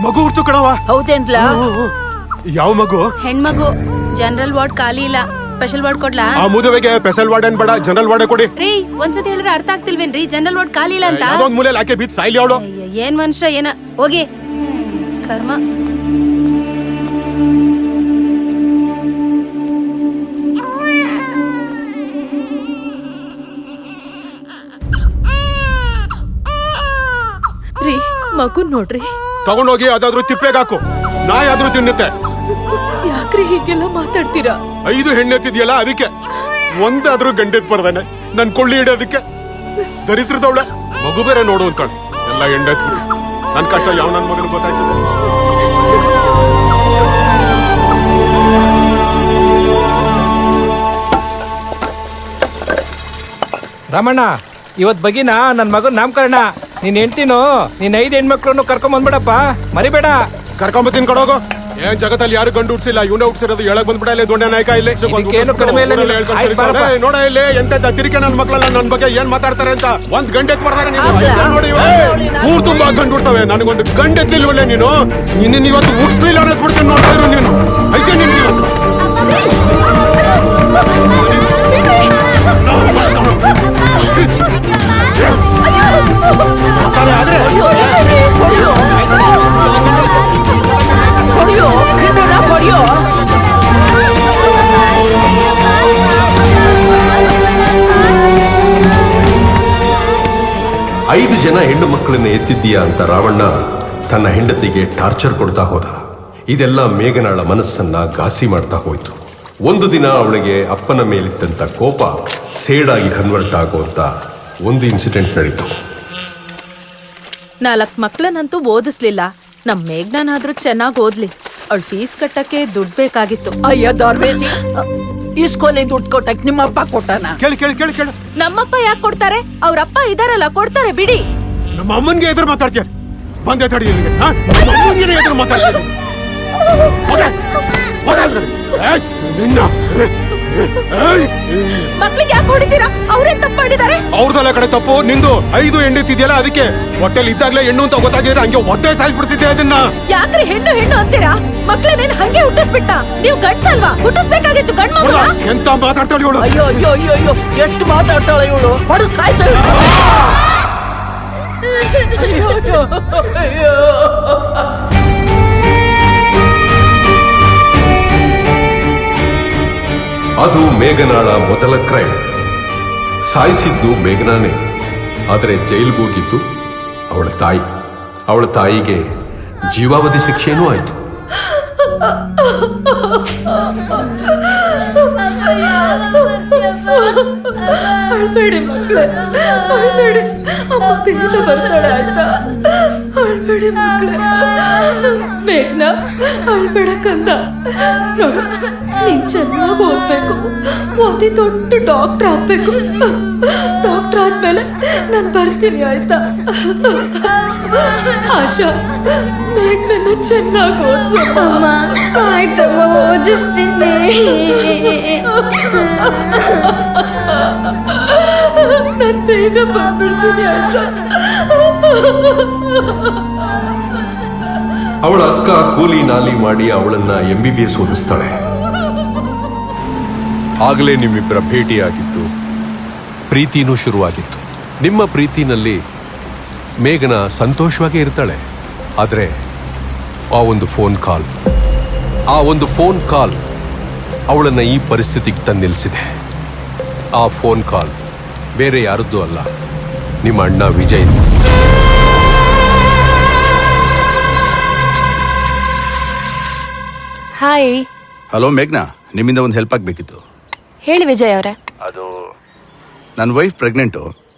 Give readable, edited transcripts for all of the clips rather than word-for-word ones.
ಮಗು ಹುಡ್ತು ಕಣವ. ಹೌದೇನ್ಲ? ಯಾವ ಮಗು? ಹೆಣ್ಮಗು. ಜನರಲ್ ವಾರ್ಡ್ ಖಾಲಿ ಇಲ್ಲ, ಸ್ಪೆಷಲ್ ವಾರ್ಡ್ ಕೊಡ್ಲಾ? ಆ ಮುದುವೆಗೆ ಸ್ಪೆಷಲ್ ವಾರ್ಡ್ ಏನ್ ಬೇಡ, ಜನರಲ್ ವಾರ್ಡ್ ಕೊಡಿ. ರೀ ಒಂದ್ಸತಿ ಹೇಳಿದ್ರೆ ಅರ್ಥ ಆಗ್ತಿಲ್ವೇನ್ರಿ? ಜನರಲ್ ವಾರ್ಡ್ ಖಾಲಿ ಇಲ್ಲ ಅಂತ. ಅದೊಂದ್ ಮೂಲೆ ಆಕೆ ಬಿದ್ದು ಸಾಯ್ಲಿ ಅವಳು. ಏನ್ ಮನುಷ್ಯ ಏನ, ಹೋಗಿ ಕರ್ಮ. ರೀ ಮಗು ನೋಡ್ರಿ. ತಗೊಂಡೋಗಿ ಅದಾದ್ರೂ ತಿಪ್ಪೆಗೆ ಹಾಕು, ನಾಯಿ ಆದ್ರೂ ತಿನ್ನುತ್ತೆ. ಯಾಕ್ರಿ ಹೀಗೆಲ್ಲ ಮಾತಾಡ್ತೀರಾ? 5 ಹೆಣ್ಣೆತ್ತಿದ್ಯಲ್ಲ ಅದಕ್ಕೆ, ಒಂದಾದ್ರೂ ಗಂಡೆತ್ ಬರ್ದಾನೆ ನನ್ ಕೊಳ್ಳಿ ಹಿಡಿಯೋದಕ್ಕೆ. ದರಿದ್ರದವಳ ಮಗು ಬೇರೆ ನೋಡು ಅಂತ ಎಲ್ಲ ಹೆಣ್ಣೆತ್ ಬಿಡಿ. ನನ್ ಕಷ್ಟ ಯಾವ ನನ್ ಮಗನ ಗೊತ್ತಾಯ್ತದೆ. ರಾಮಣ್ಣ, ಇವತ್ ಬಗಿನ ನನ್ ಮಗನ್ ನಾಮಕರಣ. ನೀನ್ ಹೆಂಡ್ತಿನೋ ನೀನ್ 5 ಹೆಣ್ಮಕ್ಳನ್ನು ಕರ್ಕೊಂಡ್ ಬಂದ್ಬಿಡಪ್ಪ, ಮರಿಬೇಡ. ಕರ್ಕೊಂಬತ್ತೀನಿ ಕಡೋಗು. ಏನ್ ಜಗತ್ತಲ್ಲಿ ಯಾರು ಗಂಡು ಹುಡ್ಸಿಲ್ಲ, ಇವನೇ ಹುಡ್ಸಿರೋದು. ಹೇಳಕ್ ಬಂದ್ಬಿಡ ಇಲ್ಲಿ ದೊಡ್ಡ ನಾಯಕ ಇಲ್ಲಿ. ನೋಡ ಇಲ್ಲಿ ಎಂತ ತಿರಿಕೆ ನನ್ ಮಕ್ಳೆಲ್ಲ ನನ್ ಬಗ್ಗೆ ಏನ್ ಮಾತಾಡ್ತಾರೆ ಅಂತ. ಒಂದ್ ಗಂಟೆ ಬರ್ದಾಗ ನೋಡಿ ಊರ್ ತುಂಬಾ ಗಂಡು ಹುಡ್ತವೆ, ನನಗೊಂದು ಗಂಡೆತ್ಲಿಲ್ವಲ್ಲೇ ನೀನು. ನಿನ್ನ ಇವತ್ತು ಹುಡ್ಸ್ಲಿಲ್ಲ ಅನ್ನೋದು ಬಿಡ್ತೀನಿ ನೋಡ್ತಾ ಇರೋ ನೀನು. ಐತೆ ನಿನ್ ಇವತ್ತು ಆದ್ರೆ 5 ಜನ ಹೆಣ್ಣು ಮಕ್ಕಳನ್ನ ಎತ್ತಿದ್ದೀಯಾ ಅಂತ ರಾವಣ್ಣ ತನ್ನ ಹೆಂಡತಿಗೆ ಟಾರ್ಚರ್ ಕೊಡ್ತಾ ಹೋದ. ಇದೆಲ್ಲ ಮೇಘನಾಳ ಮನಸ್ಸನ್ನ ಘಾಸಿ ಮಾಡ್ತಾ ಹೋಯ್ತು. ಒಂದು ದಿನ ಅವಳಿಗೆ ಅಪ್ಪನ ಮೇಲಿದ್ದಂತ ಕೋಪ ಸೇಡಾಗಿ ಕನ್ವರ್ಟ್ ಆಗುವಂತ ಒಂದು ಇನ್ಸಿಡೆಂಟ್ ನಡೀತು. 4 ಮಕ್ಳನ್ನಂತೂ ಓದಿಸ್ಲಿಲ್ಲ. ನಮ್ ಮೇಘ್ನಾನಾದ್ರೂ ಚೆನ್ನಾಗ್ ಓದ್ಲಿ. ಅವಳ ಫೀಸ್ ಕಟ್ಟಕ್ಕೆ ದುಡ್ಡು ಬೇಕಾಗಿತ್ತು. ಅಯ್ಯ ದಾರ್ವೇಜಿ, ಇಸ್ಕೊಲಿ ದುಡ್ಡು ಕೊಟ್ಟಕ್ ನಿಮ್ಮಪ್ಪ ಕೊಟ್ಟಾನ? ಕೇಳಿ ಕೇಳಿ ಕೇಳಿ ಕೇಳಿ. ನಮ್ಮಪ್ಪ ಯಾಕೆ ಕೊಡ್ತಾರೆ? ಅವ್ರಪ್ಪ ಇದಾರಲ್ಲ, ಕೊಡ್ತಾರೆ ಬಿಡಿ. ನಮ್ಮ ಅಮ್ಮನ್ಗೆ ಎದುರು ಮಾತಾಡ್ತೀಯ? ಬಂದೆ ತಡಿ ಎದುರು ಮಾತಾಡ್ತೀಯ? ಮಕ್ಳಿಗೆ ಯಾಕೆ ಹೊಡಿತೀರಾ? ಅವ್ರೇನ್ ತಪ್ಪು ಮಾಡಿದ್ದಾರೆ? ಅವ್ರದೆಲ್ಲ ಕಡೆ ತಪ್ಪು, ನಿಂದು. 5 ಹೆಣ್ಣೆತ್ತಿದ್ಯಲ್ಲ ಅದಕ್ಕೆ. ಹೊಟ್ಟೆಲ್ ಇದ್ದಾಗ್ಲೇ ಹೆಣ್ಣು ಅಂತ ಗೊತ್ತಾಗಿದ್ರೆ ಹಂಗೆ ಒದ್ದೆ ಸಾಯಿಸ್ಬಿಡ್ತಿದ್ದೆ ಅದನ್ನ. ಯಾಕ್ರಿ ಹೆಣ್ಣು ಹೆಣ್ಣು ಅಂತೀರಾ? ಮಕ್ಳನ್ನೇನ್ ಹಂಗೆ ಹುಟ್ಟಿಸ್ಬಿಟ್ಟ? ನೀವು ಗಂಡ್ಸಲ್ವಾ? ಹುಟ್ಟಿಸ್ಬೇಕಾಗಿತ್ತು ಗಂಡ್ ಮಗು. ಎಂತ ಮಾತಾಡ್ತಾಳೆ ಇವಳು? ಅಯ್ಯೋ ಅಯ್ಯೋ ಅಯ್ಯೋ ಅಯ್ಯೋ, ಎಷ್ಟು ಮಾತಾಡ್ತಾಳೆ ಇವಳು. ಹೊಡು ಸಾಯ್ತಾಳೆ. ಅದು ಮೇಘನಾಳ ಮೊದಲ ಕ್ರೈಮ್. ಸಾಯಿಸಿದ್ದು ಮೇಘನಾನೇ, ಆದರೆ ಜೈಲ್ಗೋಗಿದ್ದು ಅವಳ ತಾಯಿ. ಅವಳ ತಾಯಿಗೆ ಜೀವಾವಧಿ ಶಿಕ್ಷೆನೂ ಆಯ್ತು. ಅಳ್ಬೇಡಿ ಮಕ್ಕಳೇ, ಅಳ್ಬೇಡಿ. ಅಮ್ಮ ಬೇಗ ಬರ್ತಾಳೆ, ಆಯ್ತಾ? ಅಳ್ಬೇಡಿ ಮಕ್ಕಳೇ. ಮೇಘ್ನಾ, ಅಳ್ಬೇಡ ಕಂದ. ನೋಡು, ನೀನ್ ಚೆನ್ನಾಗಿ ಓದ್ಬೇಕು, ಓದಿ ದೊಡ್ಡ ಡಾಕ್ಟರ್ ಆಗ್ಬೇಕು. ಡಾಕ್ಟರ್ ಆದ್ಮೇಲೆ ನಾನು ಬರ್ತೀನಿ, ಆಯ್ತಾ? ಆಶಾ, ಮೇಘ್ನನ್ನ ಚೆನ್ನಾಗಿ ಓದಿಸಮ್ಮ. ಆಯ್ತಮ್ಮ, ಓದಿಸ್ತೀನಿ. ನಾನು ಬೇಗ ಬಂದ್ಬಿಡ್ತೀನಿ, ಆಯ್ತಾ? ಅವಳ ಅಕ್ಕ ಕೂಲಿ ನಾಲಿ ಮಾಡಿ ಅವಳನ್ನ MBBS ಓದಿಸ್ತಾಳೆ. ಆಗಲೇ ನಿಮ್ಮಿಬ್ಬರ ಭೇಟಿಯಾಗಿತ್ತು, ಪ್ರೀತಿನೂ ಶುರುವಾಗಿತ್ತು. ನಿಮ್ಮ ಪ್ರೀತಿನಲ್ಲಿ ಮೇಘನ ಸಂತೋಷವಾಗೇ ಇರ್ತಾಳೆ. ಆದರೆ ಆ ಒಂದು ಫೋನ್ ಕಾಲ್ ಅವಳನ್ನ ಈ ಪರಿಸ್ಥಿತಿಗೆ ತಂದು ನಿಲ್ಲಿಸಿದೆ. ಆ ಫೋನ್ ಕಾಲ್ ಬೇರೆ ಯಾರದ್ದು ಅಲ್ಲ, ನಿಮ್ಮ ಅಣ್ಣ ವಿಜಯ್. ಹಾಯ್. ಹಲೋ ಮೇಘ್ನಾ, ನಿಮ್ಮಿಂದ ಒಂದು ಹೆಲ್ಪ್ ಆಗಬೇಕಿತ್ತು. ಹೇಳಿ ವಿಜಯ್ ಅವರೇ. ಅದು ನನ್ನ ವೈಫ್ ಪ್ರೆಗ್ನೆಂಟು,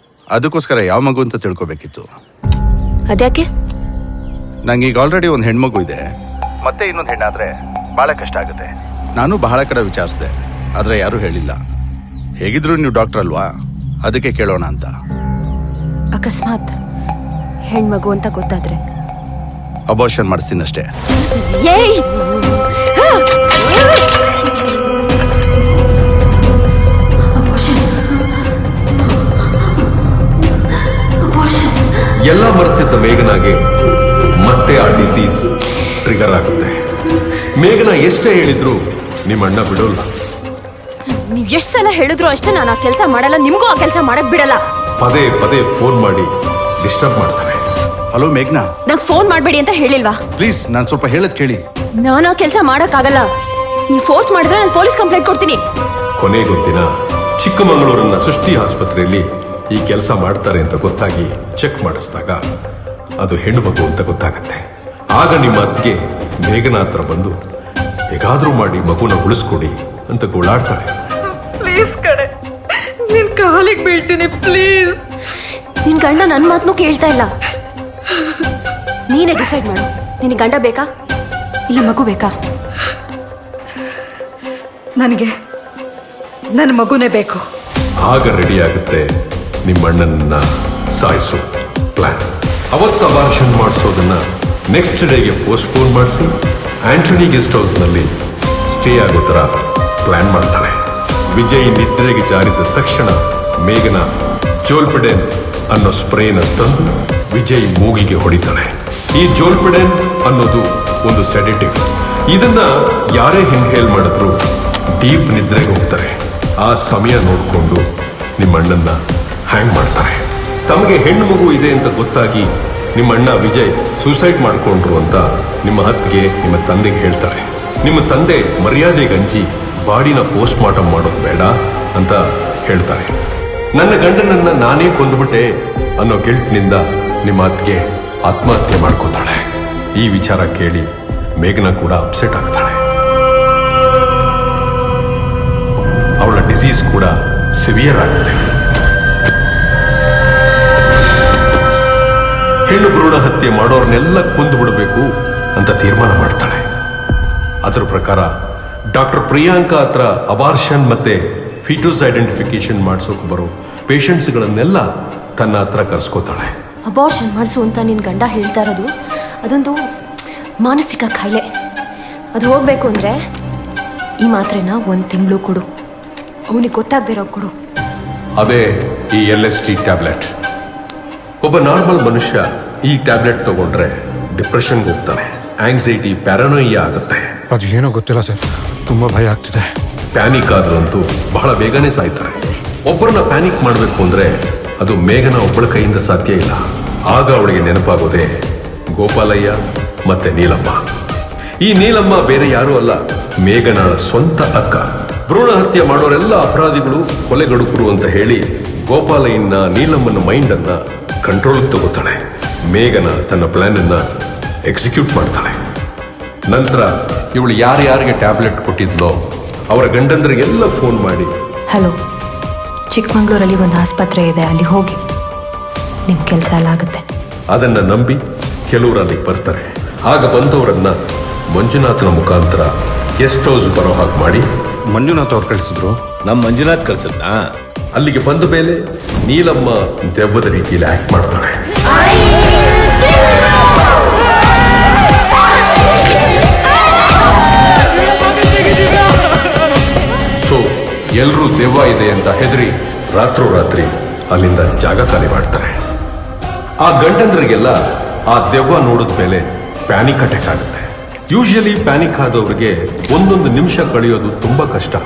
ಅದಕ್ಕೋಸ್ಕರ ಯಾವ ಮಗು ಅಂತ ತಿಳ್ಕೊಬೇಕಿತ್ತು. ಅದ್ಯಾಕೆ? ನಂಗೆ ಈಗ ಆಲ್ರೆಡಿ ಒಂದು ಹೆಣ್ಮಗು ಇದೆ, ಮತ್ತೆ ಇನ್ನೊಂದು ಹೆಣ್ಣಾದ್ರೆ ಬಹಳ ಕಷ್ಟ ಆಗುತ್ತೆ. ನಾನು ಬಹಳ ಕಡೆ ವಿಚಾರಿಸಿದೆ, ಆದರೆ ಯಾರೂ ಹೇಳಿಲ್ಲ. ಹೇಗಿದ್ರು ನೀವು ಡಾಕ್ಟರ್ ಅಲ್ವಾ, ಅದಕ್ಕೆ ಕೇಳೋಣ ಅಂತ. ಅಕಸ್ಮಾತ್ ಹೆಣ್ಮಗು ಅಂತ ಗೊತ್ತಾದ್ರೆ ಅಬೋರ್ಷನ್ ಮಾಡಿಸ್ತೀನಷ್ಟೇ. ಏಯ್! ಎಲ್ಲ ಮರೆತಿದ್ದ ಮೇಘನಾಗೆ ಮತ್ತೆ ಮತ್ತೆ ಆ ಡಿಸೀಸ್ ಟ್ರಿಗರ್ ಆಗುತ್ತೆ. ಮೇಘನ ಎಷ್ಟೇ ಹೇಳಿದ್ರು ನಿಮ್ಮ ಅಣ್ಣ ಬಿಡೋಲ್ಲ. ನೀವ್ ಎಷ್ಟ್ ಸಲ ಹೇಳಿದ್ರು ಅಷ್ಟೇ ನಾನು ಆ ಕೆಲಸ ಮಾಡಲ್ಲ, ನಿಮ್ಗೂ ಆ ಕೆಲಸ ಮಾಡಕ್ ಬಿಡಲ್ಲ. ಪದೇ ಪದೇ ಫೋನ್ ಮಾಡಿ ಡಿಸ್ಟರ್ಬ್ ಮಾಡ್ತಾನೆ. ಹಲೋ ಮೇಘ್ನಾ, ನಂಗ್ ಫೋನ್ ಮಾಡ್ಬೇಡಿ ಅಂತ ಹೇಳಿಲ್ವಾ? ಪ್ಲೀಸ್ ನಾನು ಸ್ವಲ್ಪ ಹೇಳದ್ ಕೇಳಿ. ನಾನು ಆ ಕೆಲಸ ಮಾಡಕ್ ಆಗಲ್ಲ. ನೀವ್ ಫೋರ್ಸ್ ಮಾಡಿದ್ರೆ ನಾನು ಪೊಲೀಸ್ ಕಂಪ್ಲೇಂಟ್ ಕೊಡ್ತೀನಿ. ಕೊನೆಗೊಂದಿನ ಚಿಕ್ಕಮಗಳೂರಿನ ಸೃಷ್ಟಿ ಆಸ್ಪತ್ರೆಯಲ್ಲಿ ಈ ಕೆಲಸ ಮಾಡ್ತಾರೆ ಅಂತ ಗೊತ್ತಾಗಿ ಚೆಕ್ ಮಾಡಿಸಿದಾಗ ಅದು ಹೆಣ್ಣು ಮಗು ಅಂತ ಗೊತ್ತಾಗತ್ತೆ. ಆಗ ನಿಮ್ಮ ಅತ್ತಿಗೆ ಮೇಘನ ಹತ್ರ ಬಂದು ಹೇಗಾದ್ರೂ ಮಾಡಿ ಮಗುನ ಉಳಿಸ್ಕೊಡಿ ಅಂತ ಗೋಳಾಡ್ತಾಳೆ. ಪ್ಲೀಸ್ ಕಡೆ, ನಿನ್ ಕಾಲಿಗೆ ಬೀಳ್ತೀನಿ ಪ್ಲೀಸ್. ನಿನ್ ಗಂಡ ನನ್ ಮಾತನ್ನು ಕೇಳ್ತಾ ಇಲ್ಲ. ನೀನೇ ಡಿಸೈಡ್ ಮಾಡು. ನಿನ್ ಗಂಡ ಬೇಕಾ ಇಲ್ಲ ಮಗು ಬೇಕಾ? ನನಗೆ ನನ್ನ ಮಗುನೇ ಬೇಕು. ಆಗ ರೆಡಿ ಆಗುತ್ತೆ ನಿಮ್ಮ ಅಣ್ಣನನ್ನ ಸಾಯಿಸೋ ಪ್ಲಾನ್. ಅವತ್ತು ಅಬಾರ್ಷನ್ ಮಾಡಿಸೋದನ್ನ ನೆಕ್ಸ್ಟ್ ಡೇಗೆ ಪೋಸ್ಟ್ಪೋನ್ ಮಾಡಿಸಿ ಆಂಟನಿ ಗೆಸ್ಟ್ ಹೌಸ್ನಲ್ಲಿ ಸ್ಟೇ ಆಗೋ ಥರ ಪ್ಲಾನ್ ಮಾಡ್ತಾಳೆ. ವಿಜಯ್ ನಿದ್ರೆಗೆ ಜಾರಿದ ತಕ್ಷಣ ಮೇಘನ ಜೋಲ್ಪಿಡೆನ್ ಅನ್ನೋ ಸ್ಪ್ರೇನ ತಂದು ವಿಜಯ್ ಮೂಗಿಗೆ ಹೊಡಿತಾಳೆ. ಈ ಜೋಲ್ಪಿಡೆನ್ ಅನ್ನೋದು ಒಂದು ಸೆಡೆಟಿವ್. ಇದನ್ನ ಯಾರೇ ಇನ್ಹೇಲ್ ಮಾಡಿದ್ರು ಡೀಪ್ ನಿದ್ರೆಗೆ ಹೋಗ್ತಾರೆ. ಆ ಸಮಯ ನೋಡಿಕೊಂಡು ನಿಮ್ಮ ಅಣ್ಣನ್ನ ಹ್ಯಾಂಗ್ ಮಾಡ್ತಾರೆ. ತಮಗೆ ಹೆಣ್ಣು ಮಗು ಇದೆ ಅಂತ ಗೊತ್ತಾಗಿ ನಿಮ್ಮ ಅಣ್ಣ ವಿಜಯ್ ಸೂಸೈಡ್ ಮಾಡಿಕೊಂಡ್ರು ಅಂತ ನಿಮ್ಮ ಅತ್ತಿಗೆ ನಿಮ್ಮ ತಂದೆಗೆ ಹೇಳ್ತಾರೆ. ನಿಮ್ಮ ತಂದೆ ಮರ್ಯಾದೆಗಂಜಿ ಬಾಡಿನ ಪೋಸ್ಟ್ ಮಾರ್ಟಮ್ ಮಾಡೋದು ಬೇಡ ಅಂತ ಹೇಳ್ತಾರೆ. ನನ್ನ ಗಂಡನನ್ನ ನಾನೇ ಕೊಂದುಬಿಟ್ಟೆ ಅನ್ನೋ ಗಿಲ್ಟ್ನಿಂದ ನಿಮ್ಮ ಅತ್ತಿಗೆ ಆತ್ಮಹತ್ಯೆ ಮಾಡ್ಕೋತಾಳೆ. ಈ ವಿಚಾರ ಕೇಳಿ ಮೇಘನ ಕೂಡ ಅಪ್ಸೆಟ್ ಆಗ್ತಾಳೆ. ಅವಳ ಡಿಸೀಸ್ ಕೂಡ ಸಿವಿಯರ್ ಆಗುತ್ತೆ. ಹೆಣ್ಣು ಭ್ರೂಣ ಹತ್ಯೆ ಮಾಡೋರ್ನೆಲ್ಲ ಕೊಂದು ಬಿಡಬೇಕು ಅಂತ ತೀರ್ಮಾನ ಮಾಡ್ತಾಳೆ. ಅದರ ಪ್ರಕಾರ ಡಾಕ್ಟರ್ ಪ್ರಿಯಾಂಕಾ ಹತ್ರ ಅಬಾರ್ಷನ್ ಮತ್ತೆ ಫೀಟೋಸ್ ಐಡೆಂಟಿಫಿಕೇಶನ್ ಮಾಡಿಸೋಕೆ ಬರೋ ಪೇಷಂಟ್ಸ್ಗಳನ್ನೆಲ್ಲ ತನ್ನ ಹತ್ರ ಕರೆಸ್ಕೋತಾಳೆ. ಅಬಾರ್ಷನ್ ಮಾಡಿಸು ಅಂತ ನಿನ್ ಗಂಡ ಹೇಳ್ತಾ ಇರೋದು ಅದೊಂದು ಮಾನಸಿಕ ಕಾಯಿಲೆ. ಅದು ಹೋಗ್ಬೇಕು ಅಂದ್ರೆ ಈ ಮಾತ್ರೆನ 1 ತಿಂಗಳು ಕೊಡು. ಅವನಿಗೆ ಗೊತ್ತಾಗದೆ ಇರೋ ಕೊಡು. ಅದೇ ಈ LSD ಟ್ಯಾಬ್ಲೆಟ್. ಒಬ್ಬ ನಾರ್ಮಲ್ ಮನುಷ್ಯ ಈ ಟ್ಯಾಬ್ಲೆಟ್ ತಗೊಂಡ್ರೆ ಡಿಪ್ರೆಷನ್ಗೆ ಹೋಗ್ತಾನೆ, ಆಂಗ್ಸೈಟಿ, ಪ್ಯಾರನೋಯಿಯಾ ಆಗುತ್ತೆ. ಅದು ಏನೋ ಗೊತ್ತಿಲ್ಲ ಸರ್, ತುಂಬಾ ಭಯ ಆಗ್ತಿದೆ. ಪ್ಯಾನಿಕ್ ಆದ್ರಂತೂ ಬಹಳ ಬೇಗನೆ ಸಾಯ್ತಾರೆ. ಒಬ್ಬರನ್ನ ಪ್ಯಾನಿಕ್ ಮಾಡಬೇಕು ಅಂದ್ರೆ ಅದು ಮೇಘನ ಒಬ್ಬಳ ಕೈಯಿಂದ ಸಾಧ್ಯ ಇಲ್ಲ. ಆಗ ಅವಳಿಗೆ ನೆನಪಾಗೋದೆ ಗೋಪಾಲಯ್ಯ ಮತ್ತೆ ನೀಲಮ್ಮ. ಈ ನೀಲಮ್ಮ ಬೇರೆ ಯಾರೂ ಅಲ್ಲ, ಮೇಘನಾಳ ಸ್ವಂತ ಅಕ್ಕ. ಭ್ರೂಣ ಹತ್ಯೆ ಮಾಡೋರೆಲ್ಲ ಅಪರಾಧಿಗಳು, ಕೊಲೆಗಡುಕರು ಅಂತ ಹೇಳಿ ಗೋಪಾಲಯ್ಯನ ನೀಲಮ್ಮನ ಮೈಂಡ್ ಅನ್ನ ಕಂಟ್ರೋಲ್ ತಗೋತಾಳೆ. ಮೇಘನ ತನ್ನ ಪ್ಲಾನ್ ಅನ್ನ ಎಕ್ಸಿಕ್ಯೂಟ್ ಮಾಡ್ತಾಳೆ. ನಂತರ ಇವಳು ಯಾರ್ಯಾರಿಗೆ ಟ್ಯಾಬ್ಲೆಟ್ ಕೊಟ್ಟಿದ್ಲೋ ಅವರ ಗಂಡಂದ್ರಿಗೆಲ್ಲ ಫೋನ್ ಮಾಡಿ, ಹಲೋ, ಚಿಕ್ಕಮಂಗ್ಳೂರಲ್ಲಿ ಒಂದು ಆಸ್ಪತ್ರೆ ಇದೆ, ಅಲ್ಲಿ ಹೋಗಿ ನಿಮ್ಮ ಕೆಲಸ ಎಲ್ಲ ಆಗುತ್ತೆ. ಅದನ್ನ ನಂಬಿ ಕೆಲವರು ಅಲ್ಲಿಗೆ ಬರ್ತಾರೆ. ಆಗ ಬಂದವರನ್ನ ಮಂಜುನಾಥನ ಮುಖಾಂತರ ಗೆಸ್ಟ್ ಹೌಸ್ ಬರೋ ಹಾಗೆ ಮಾಡಿ ಮಂಜುನಾಥ್ ಅವ್ರು ಕಳಿಸಿದ್ರು. ನಮ್ಮ ಮಂಜುನಾಥ್ ಕಳ್ಸದ್ನಾ? ಅಲ್ಲಿಗೆ ಬಂದ ಮೇಲೆ ನೀಲಮ್ಮ ದೆವ್ವದ ರೀತಿಯಲ್ಲಿ ಆಕ್ಟ್ ಮಾಡ್ತಾಳೆ. ಸೊ ಎಲ್ಲರೂ ದೆವ್ವ ಇದೆ ಅಂತ ಹೆದರಿ ರಾತ್ರೋರಾತ್ರಿ ಅಲ್ಲಿಂದ ಜಾಗ ಖಾಲಿ ಮಾಡ್ತಾರೆ. ಆ ಗಂಡಂದ್ರಿಗೆಲ್ಲ ಆ ದೆವ್ವ ನೋಡಿದ ಮೇಲೆ ಪ್ಯಾನಿಕ್ ಅಟ್ಯಾಕ್ ಆಗುತ್ತೆ. ಯೂಶಲಿ ಪ್ಯಾನಿಕ್ ಆದವ್ರಿಗೆ 1 ನಿಮಿಷ ಕಳೆಯೋದು ತುಂಬಾ ಕಷ್ಟ.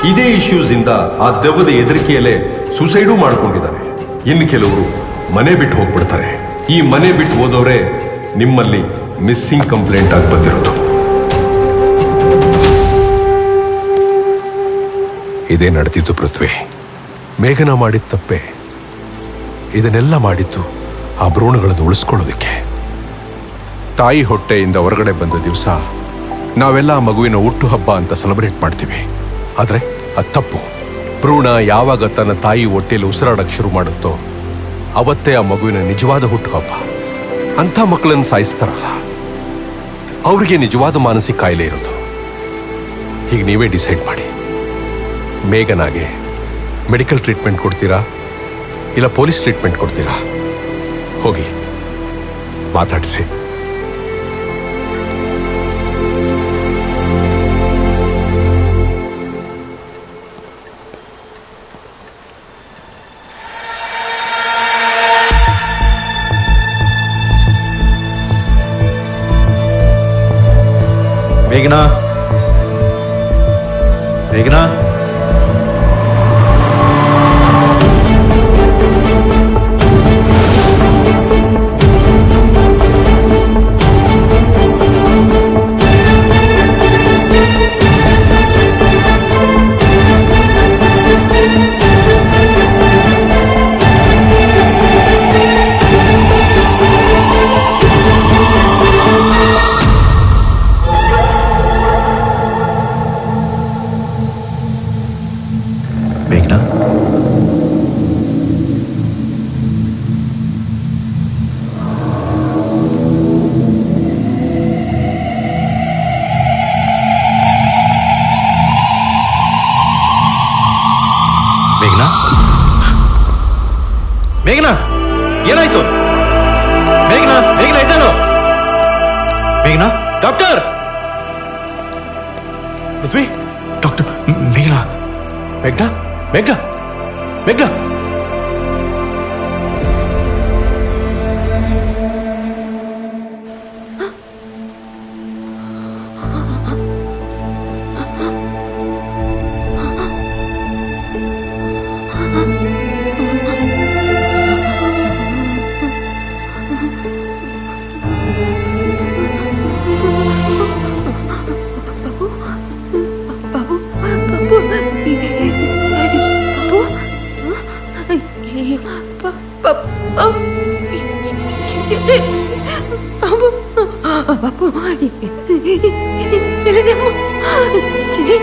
ಇದೇ ಇಶ್ಯೂಸ್ ಇಂದ ಆ ದೆವ್ವದ ಹೆದರಿಕೆಯಲ್ಲೇ ಸುಸೈಡು ಮಾಡ್ಕೊಂಡಿದ್ದಾರೆ. ಇನ್ನು ಕೆಲವರು ಮನೆ ಬಿಟ್ಟು ಹೋಗ್ಬಿಡ್ತಾರೆ. ಈ ಮನೆ ಬಿಟ್ಟು ಹೋದವರೇ ನಿಮ್ಮಲ್ಲಿ ಮಿಸ್ಸಿಂಗ್ ಕಂಪ್ಲೇಂಟ್ ಆಗಿ ಬಂದಿರೋದು. ಇದೇ ನಡೆದಿದ್ದು ಪೃಥ್ವಿ. ಮೇಘನ ಮಾಡಿದ ತಪ್ಪೆ. ಇದನ್ನೆಲ್ಲ ಮಾಡಿದ್ದು ಆ ಭ್ರೂಣಗಳನ್ನು ಉಳಿಸ್ಕೊಳ್ಳೋದಕ್ಕೆ. ತಾಯಿ ಹೊಟ್ಟೆಯಿಂದ ಹೊರಗಡೆ ಬಂದ ದಿವಸ ನಾವೆಲ್ಲ ಆ ಮಗುವಿನ ಹುಟ್ಟು ಹಬ್ಬ ಅಂತ ಸೆಲೆಬ್ರೇಟ್ ಮಾಡ್ತೀವಿ. ಆದರೆ ಅದು ತಪ್ಪು. ಭ್ರೂಣ ಯಾವಾಗ ತನ್ನ ತಾಯಿ ಹೊಟ್ಟೆಯಲ್ಲಿ ಉಸಿರಾಡಕ್ಕೆ ಶುರು ಮಾಡುತ್ತೋ ಅವತ್ತೇ ಆ ಮಗುವಿನ ನಿಜವಾದ ಹುಟ್ಟು ಹಬ್ಬ. ಅಂಥ ಮಕ್ಕಳನ್ನು ಸಾಯಿಸ್ತಾರಲ್ಲ, ಅವರಿಗೆ ನಿಜವಾದ ಮಾನಸಿಕ ಕಾಯಿಲೆ ಇರೋದು. ಹೀಗೆ ನೀವೇ ಡಿಸೈಡ್ ಮಾಡಿ. ಮೇಘನಾಗೆ ಮೆಡಿಕಲ್ ಟ್ರೀಟ್ಮೆಂಟ್ ಕೊಡ್ತೀರಾ ಇಲ್ಲ ಪೊಲೀಸ್ ಟ್ರೀಟ್ಮೆಂಟ್ ಕೊಡ್ತೀರಾ? ಹೋಗಿ ಮಾತಾಡಿಸಿ. ಮೇಘನಾ ಮೇಘನಾ ಮೇಘನಾ ಮೇಘನಾ ಏನಾಯ್ತು ಮೇಘನಾ ಮೇಘನಾ ಇದ್ದಾಳು ಮೇಘನಾ ಡಾಕ್ಟರ್ ಪೃಥ್ವಿ ಡಾಕ್ಟರ್ ಮೇಘನಾ ಮೇಘನಾ ಮೇಘನಾ ಮೇಘನಾ ಬಾಬು ಎಲ್ಲಿದೆ ಅಮ್ಮ? ಚಿನಿ